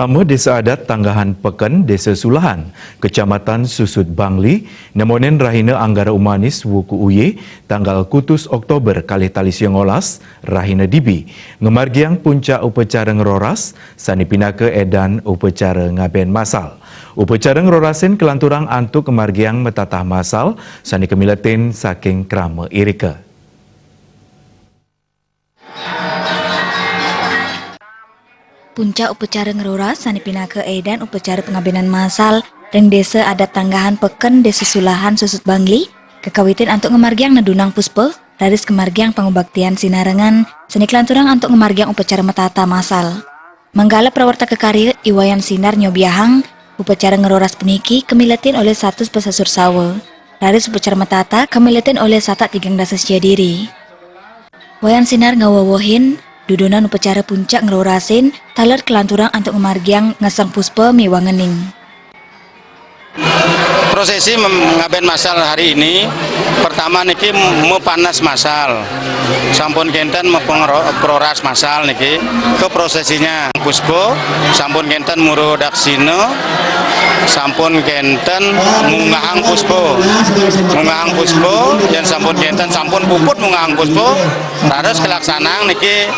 Krama Desa Adat Tanggahan Peken, Desa Sulahan, Kecamatan Susut Bangli, namonen rahina Anggara Umanis Wuku Uye, tanggal kutus Oktober kali tali siangolas, rahina dibi, ngemargiang puncak upacara ngeroras, sani pinaka edan upacara ngaben masal. Upacara ngerorasin kelanturang antuk ngemargiang metatah masal, sani kemilatin saking krama irika. Puncak upacara ngeroras sani pinaka edan upacara pengabenan masal ring Desa Adat Tanggahan Peken Desa Sulahan Susut Bangli kekawitin antuk ngemargiang nedunang puspa raris kemargiang pangubaktian sinarengan seni kelanturang antuk ngemargiang upacara metata masal. Manggala prawarta kekarya Iwayan Sinar Nyobiahang upacara ngeroras puniki kemilatin oleh satu pesasur sawa raris upacara metata kemilatin oleh satak tigang dasas jadiri. Wayan Sinar ngawawohin dudunan upacara puncak ngerorasin talar kelanturang antuk ngemargiang ngesang puspa miwangening. Prosesi mengaben masal hari ini pertama niki mepanas masal sampun kenten memproras masal niki ke prosesinya puspo sampun kenten muro daksino sampun kenten mungahang puspo yang sampun kenten sampun puput mungahang puspo terus kelaksanaan niki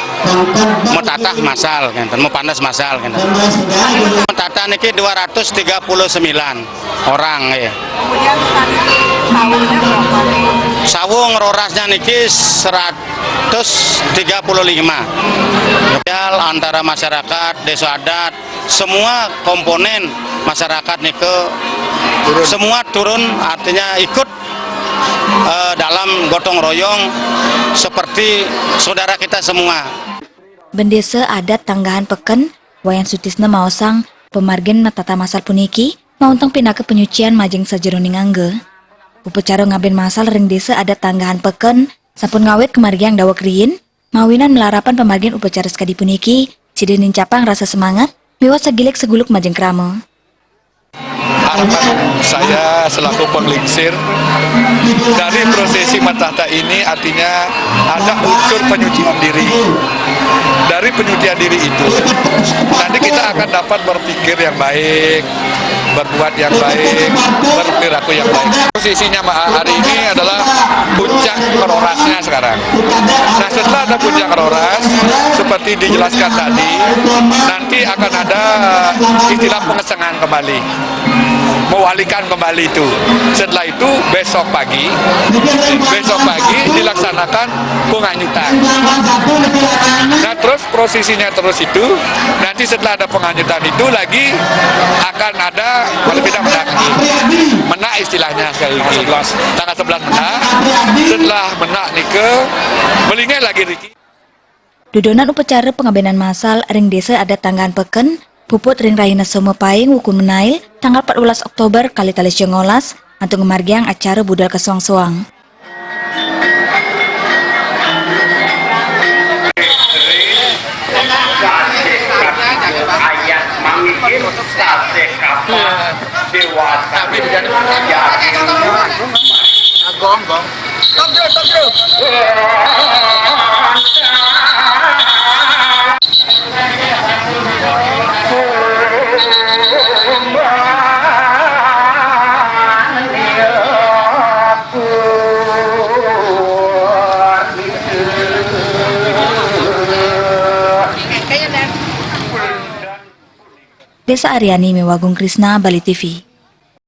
metatah masal kenten mepanas masal kenten metatah niki 239 orang ya. Kemudian sawungnya berapa? Sawung rorasnya niki 135. Antara masyarakat, desa adat, semua komponen masyarakat niki semua turun artinya ikut dalam gotong royong seperti saudara kita semua. Bendesa Adat Tanggahan Peken, Wayan Sutisna maosang pemargen metata masal puniki mauntang pinaka penyucian majeng sajeroning angge. Upacara ngaben masal ring Desa Adat Tanggahan Peken sampun ngawet kemargiang dawak riyin, mawinan melarapan pemargen upacara sekadi puniki, sidenin capang rasa semangat, miwat segilek seguluk majeng krama. Harapan saya selaku penglingsir dari prosesi metata ini artinya ada unsur penyucian diri. Dari penyucian diri itu nanti kita akan dapat berpikir yang baik, berbuat yang baik, berperilaku yang baik. Posisinya hari ini adalah puncak ngerorasnya sekarang. Nah setelah ada puncak ngeroras seperti dijelaskan tadi, nanti akan ada istilah pengesengan kembali, mewalikan kembali itu. Setelah itu besok pagi dilaksanakan penganyutan. Nah terus prosesinya terus itu nanti setelah ada penganyutan itu lagi akan ada kalau tidak menak istilahnya sekali lagi tanggal 11 menak. Setelah menak nike melingai lagi Riki. Dudonan upacara pengabenan masal ring Desa Adat Tanggahan Peken puput ring rahina Somo Paing Wukun Menail tanggal 14 Oktober kali tali siangolas antuk ngemargiang acara budal kesuang-suang. Desa Aryani Mewagung Krisna, Bali TV.